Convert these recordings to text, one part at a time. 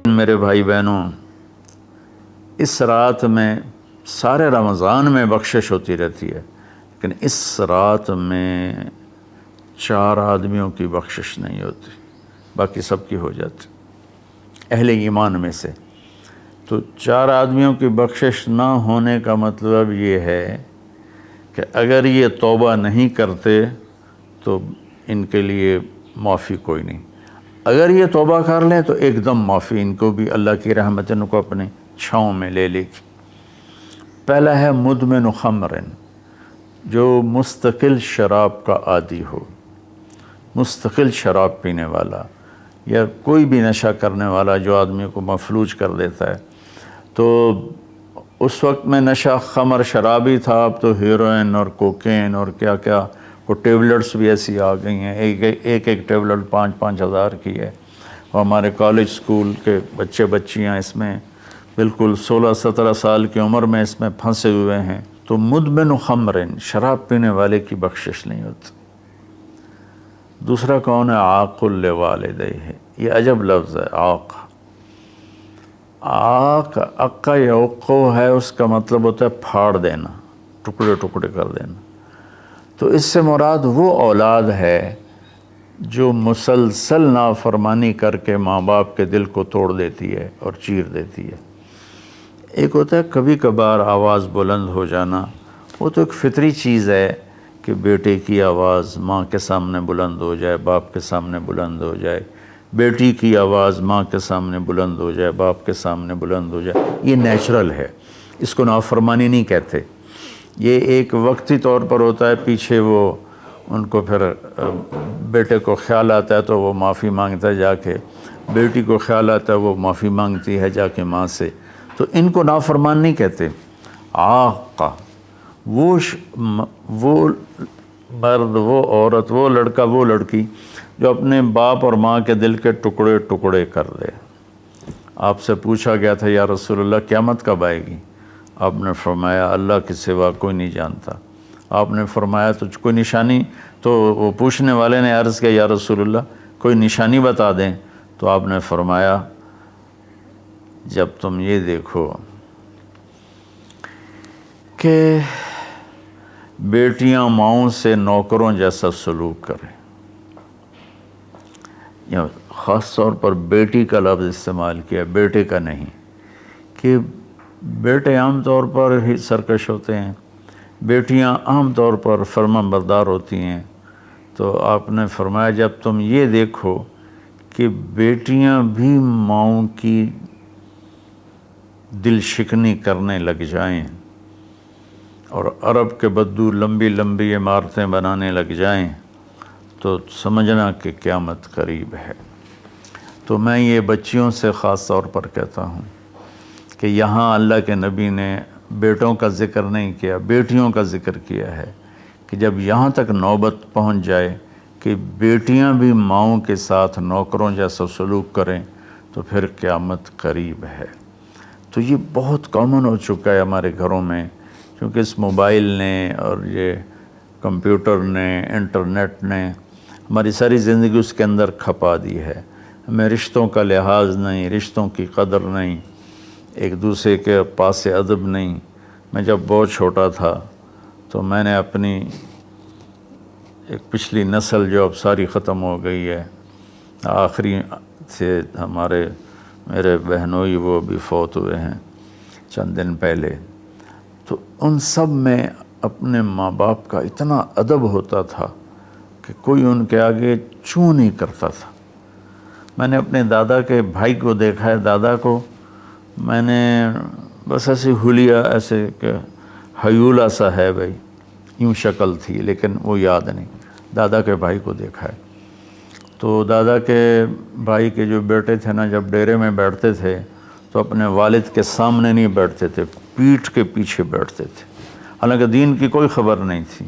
میرے بھائی بہنوں، اس رات میں سارے رمضان میں بخشش ہوتی رہتی ہے، لیکن اس رات میں 4 آدمیوں کی بخشش نہیں ہوتی، باقی سب کی ہو جاتی اہل ایمان میں سے۔ تو 4 آدمیوں کی بخشش نہ ہونے کا مطلب یہ ہے کہ اگر یہ توبہ نہیں کرتے تو ان کے لیے معافی کوئی نہیں، اگر یہ توبہ کر لیں تو ایک دم معافی، ان کو بھی اللہ کی رحمت ان کو اپنے چھاؤں میں لے لے گی۔ پہلا ہے مدمن خمر، جو مستقل شراب کا عادی ہو، مستقل شراب پینے والا یا کوئی بھی نشہ کرنے والا جو آدمی کو مفلوج کر دیتا ہے۔ تو اس وقت میں نشہ خمر شرابی تھا، اب تو ہیروئن اور کوکین اور کیا کیا وہ ٹیبلٹس بھی ایسی آ گئی ہیں، ایک ٹیبلٹ 5-5 ہزار کی ہے، اور ہمارے کالج سکول کے بچے بچیاں اس میں بالکل 16-17 سال کی عمر میں اس میں پھنسے ہوئے ہیں۔ تو مدمن خمر، شراب پینے والے کی بخشش نہیں ہوتی۔ دوسرا کون ہے؟ عاق لوالدیہ، یہ عجب لفظ ہے، عاق۔ عاق، عقا یعقو ہے، اس کا مطلب ہوتا ہے پھاڑ دینا، ٹکڑے ٹکڑے کر دینا۔ تو اس سے مراد وہ اولاد ہے جو مسلسل نافرمانی کر کے ماں باپ کے دل کو توڑ دیتی ہے اور چیر دیتی ہے۔ ایک ہوتا ہے کبھی کبھار آواز بلند ہو جانا، وہ تو ایک فطری چیز ہے کہ بیٹے کی آواز ماں کے سامنے بلند ہو جائے، باپ کے سامنے بلند ہو جائے، بیٹی کی آواز ماں کے سامنے بلند ہو جائے، باپ کے سامنے بلند ہو جائے، یہ نیچرل ہے، اس کو نافرمانی نہیں کہتے۔ یہ ایک وقتی طور پر ہوتا ہے، پیچھے وہ ان کو پھر بیٹے کو خیال آتا ہے تو وہ معافی مانگتا ہے جا کے، بیٹی کو خیال آتا ہے وہ معافی مانگتی ہے جا کے ماں سے، تو ان کو نافرمان نہیں کہتے۔ عاقہ، وہ مرد، وہ عورت، وہ لڑکا، وہ لڑکی جو اپنے باپ اور ماں کے دل کے ٹکڑے ٹکڑے کر دے۔ آپ سے پوچھا گیا تھا یا رسول اللہ قیامت کب آئے گی؟ آپ نے فرمایا اللہ کے سوا کوئی نہیں جانتا۔ آپ نے فرمایا تو کوئی نشانی؟ تو وہ پوچھنے والے نے عرض کیا یا رسول اللہ کوئی نشانی بتا دیں، تو آپ نے فرمایا جب تم یہ دیکھو کہ بیٹیاں ماؤں سے نوکروں جیسا سلوک کریں، یا خاص طور پر بیٹی کا لفظ استعمال کیا، بیٹے کا نہیں، کہ بیٹے عام طور پر ہی سرکش ہوتے ہیں، بیٹیاں عام طور پر فرمان بردار ہوتی ہیں۔ تو آپ نے فرمایا جب تم یہ دیکھو کہ بیٹیاں بھی ماؤں کی دل شکنی کرنے لگ جائیں اور عرب کے بدو لمبی لمبی عمارتیں بنانے لگ جائیں، تو سمجھنا کہ قیامت قریب ہے۔ تو میں یہ بچیوں سے خاص طور پر کہتا ہوں کہ یہاں اللہ کے نبی نے بیٹوں کا ذکر نہیں کیا، بیٹیوں کا ذکر کیا ہے، کہ جب یہاں تک نوبت پہنچ جائے کہ بیٹیاں بھی ماؤں کے ساتھ نوکروں جیسا سلوک کریں تو پھر قیامت قریب ہے۔ تو یہ بہت کامن ہو چکا ہے ہمارے گھروں میں، کیونکہ اس موبائل نے اور یہ کمپیوٹر نے، انٹرنیٹ نے ہماری ساری زندگی اس کے اندر کھپا دی ہے۔ ہمیں رشتوں کا لحاظ نہیں، رشتوں کی قدر نہیں، ایک دوسرے کے پاس ادب نہیں۔ میں جب بہت چھوٹا تھا تو میں نے اپنی ایک پچھلی نسل جو اب ساری ختم ہو گئی ہے، آخری سے میرے بہنوئی وہ بھی فوت ہوئے ہیں چند دن پہلے، تو ان سب میں اپنے ماں باپ کا اتنا ادب ہوتا تھا کہ کوئی ان کے آگے چوں نہیں کرتا تھا۔ میں نے اپنے دادا کے بھائی کو دیکھا ہے، دادا کو میں نے بس ایسے حلیہ، ایسے کہ حیولہ سا ہے بھائی، یوں شکل تھی لیکن وہ یاد نہیں، دادا کے بھائی کو دیکھا ہے۔ تو دادا کے بھائی کے جو بیٹے تھے نا، جب ڈیرے میں بیٹھتے تھے تو اپنے والد کے سامنے نہیں بیٹھتے تھے، پیٹھ کے پیچھے بیٹھتے تھے، حالانکہ دین کی کوئی خبر نہیں تھی۔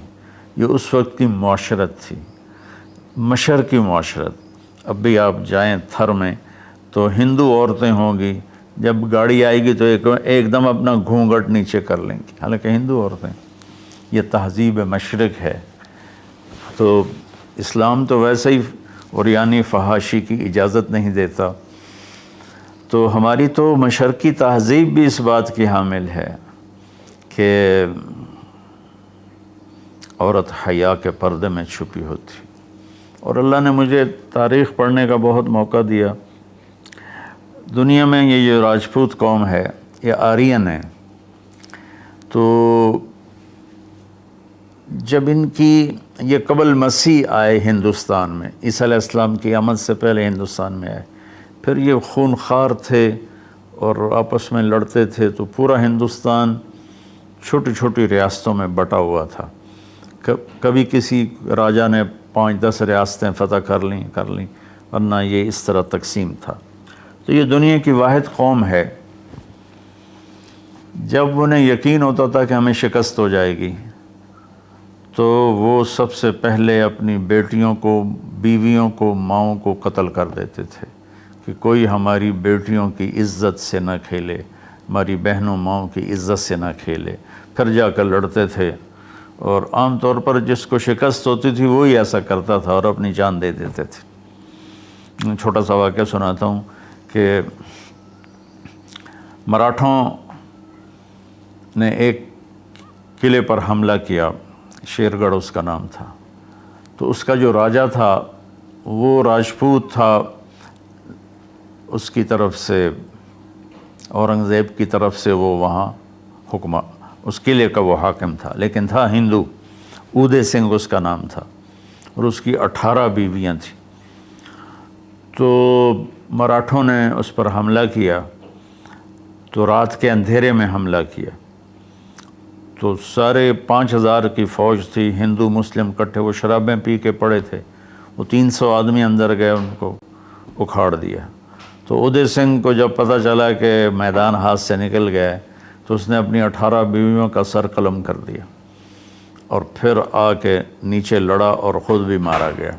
یہ اس وقت کی معاشرت تھی، مشرقی معاشرت۔ اب بھی آپ جائیں تھر میں تو ہندو عورتیں ہوں گی، جب گاڑی آئے گی تو ایک دم اپنا گھونگھٹ نیچے کر لیں گی، حالانکہ ہندو عورتیں۔ یہ تہذیب مشرق ہے۔ تو اسلام تو ویسے ہی عریانی فحاشی کی اجازت نہیں دیتا، تو ہماری تو مشرقی تہذیب بھی اس بات کی حامل ہے کہ عورت حیا کے پردے میں چھپی ہوتی۔ اور اللہ نے مجھے تاریخ پڑھنے کا بہت موقع دیا۔ دنیا میں یہ جو راجپوت قوم ہے یہ آرین ہے، تو جب ان کی یہ قبل مسیح آئے ہندوستان میں، عیسیٰ علیہ السلام کی آمد سے پہلے ہندوستان میں آئے، پھر یہ خونخوار تھے اور آپس میں لڑتے تھے، تو پورا ہندوستان چھوٹی چھوٹی ریاستوں میں بٹا ہوا تھا۔ کبھی کسی راجا نے 5-10 ریاستیں فتح کر لیں ورنہ یہ اس طرح تقسیم تھا۔ تو یہ دنیا کی واحد قوم ہے، جب انہیں یقین ہوتا تھا کہ ہمیں شکست ہو جائے گی تو وہ سب سے پہلے اپنی بیٹیوں کو، بیویوں کو، ماؤں کو قتل کر دیتے تھے کہ کوئی ہماری بیٹیوں کی عزت سے نہ کھیلے، ہماری بہنوں ماؤں کی عزت سے نہ کھیلے۔ پھر جا کر لڑتے تھے، اور عام طور پر جس کو شکست ہوتی تھی وہی ایسا کرتا تھا اور اپنی جان دے دیتے تھے۔ چھوٹا سا واقعہ سناتا ہوں کہ مراٹھوں نے ایک قلعے پر حملہ کیا، شیر گڑھ اس کا نام تھا، تو اس کا جو راجا تھا وہ راجپوت تھا، اس کی طرف سے اورنگزیب کی طرف سے وہ وہاں اس قلعے کا وہ حاکم تھا، لیکن تھا ہندو، اودے سنگھ اس کا نام تھا، اور اس کی 18 بیویاں تھیں۔ تو مراٹھوں نے اس پر حملہ کیا، تو رات کے اندھیرے میں حملہ کیا، تو سارے 5000 کی فوج تھی، ہندو مسلم کٹھے، وہ شرابیں پی کے پڑے تھے، وہ 300 آدمی اندر گئے، ان کو اکھاڑ دیا۔ تو اودے سنگھ کو جب پتہ چلا کہ میدان ہاتھ سے نکل گئے تو اس نے اپنی 18 بیویوں کا سر قلم کر دیا اور پھر آ کے نیچے لڑا اور خود بھی مارا گیا۔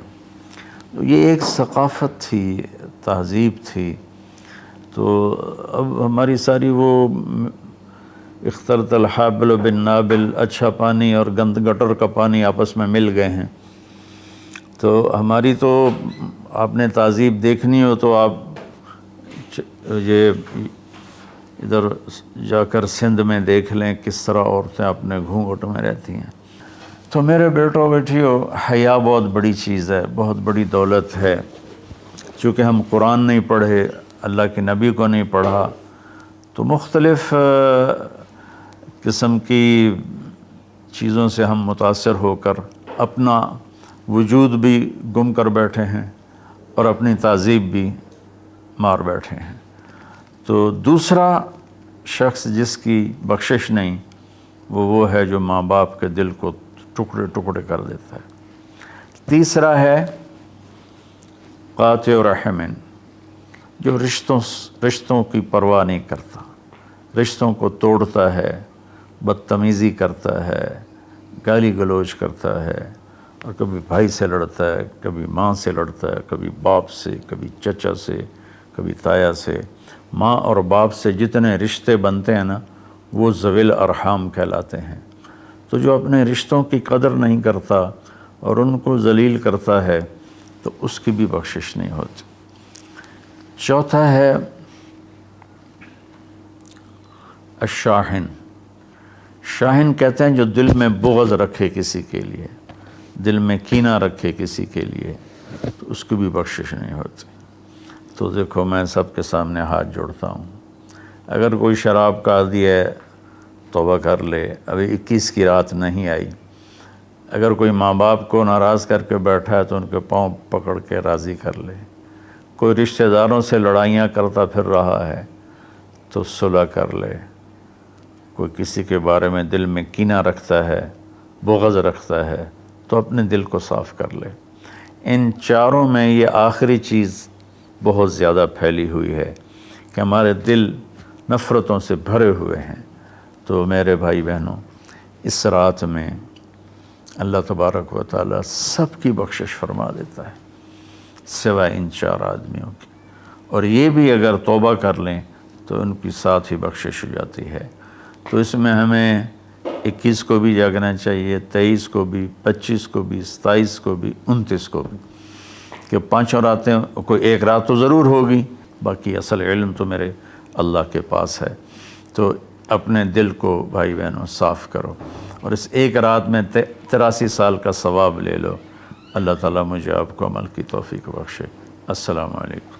تو یہ ایک ثقافت تھی، تہذیب تھی۔ تو اب ہماری ساری وہ اختلط الحابل بالنابل، اچھا پانی اور گند گٹر کا پانی آپس میں مل گئے ہیں۔ تو ہماری تو آپ نے تہذیب دیکھنی ہو تو آپ یہ ادھر جا کر سندھ میں دیکھ لیں کس طرح عورتیں اپنے گھونگھٹ میں رہتی ہیں۔ تو میرے بیٹوں بیٹیوں، حیا بہت بڑی چیز ہے، بہت بڑی دولت ہے۔ چونکہ ہم قرآن نہیں پڑھے، اللہ کے نبی کو نہیں پڑھا، تو مختلف قسم کی چیزوں سے ہم متاثر ہو کر اپنا وجود بھی گم کر بیٹھے ہیں اور اپنی تہذیب بھی مار بیٹھے ہیں۔ تو دوسرا شخص جس کی بخشش نہیں، وہ ہے جو ماں باپ کے دل کو ٹکڑے ٹکڑے کر دیتا ہے۔ تیسرا ہے قاطع رحم، جو رشتوں کی پرواہ نہیں کرتا، رشتوں کو توڑتا ہے، بدتمیزی کرتا ہے، گالی گلوچ کرتا ہے، اور کبھی بھائی سے لڑتا ہے، کبھی ماں سے لڑتا ہے، کبھی باپ سے، کبھی چچا سے، کبھی تایا سے۔ ماں اور باپ سے جتنے رشتے بنتے ہیں نا، وہ ذوی الارحام کہلاتے ہیں۔ تو جو اپنے رشتوں کی قدر نہیں کرتا اور ان کو ذلیل کرتا ہے تو اس کی بھی بخشش نہیں ہوتی۔ چوتھا ہے الشاحن۔ شاحن کہتے ہیں جو دل میں بغض رکھے کسی کے لیے، دل میں کینہ رکھے کسی کے لیے، تو اس کی بھی بخشش نہیں ہوتی۔ تو دیکھو، میں سب کے سامنے ہاتھ جوڑتا ہوں، اگر کوئی شراب کا عادی ہے توبہ کر لے، ابھی 21 کی رات نہیں آئی۔ اگر کوئی ماں باپ کو ناراض کر کے بیٹھا ہے تو ان کے پاؤں پکڑ کے راضی کر لے۔ کوئی رشتہ داروں سے لڑائیاں کرتا پھر رہا ہے تو صلح کر لے۔ کوئی کسی کے بارے میں دل میں کینہ رکھتا ہے، بغض رکھتا ہے، تو اپنے دل کو صاف کر لے۔ ان چاروں میں یہ آخری چیز بہت زیادہ پھیلی ہوئی ہے کہ ہمارے دل نفرتوں سے بھرے ہوئے ہیں۔ تو میرے بھائی بہنوں، اس رات میں اللہ تبارک و تعالیٰ سب کی بخشش فرما دیتا ہے سوائے ان 4 آدمیوں کی، اور یہ بھی اگر توبہ کر لیں تو ان کی ساتھ ہی بخشش ہو جاتی ہے۔ تو اس میں ہمیں 21 کو بھی جاگنا چاہیے، 23 کو بھی، 25 کو بھی، 27 کو بھی، 29 کو بھی، کہ 5 راتیں، کوئی ایک رات تو ضرور ہوگی، باقی اصل علم تو میرے اللہ کے پاس ہے۔ تو اپنے دل کو بھائی بہنوں صاف کرو، اور اس ایک رات میں 83 سال کا ثواب لے لو۔ اللہ تعالیٰ مجھے آپ کو عمل کی توفیق بخشے۔ السلام علیکم۔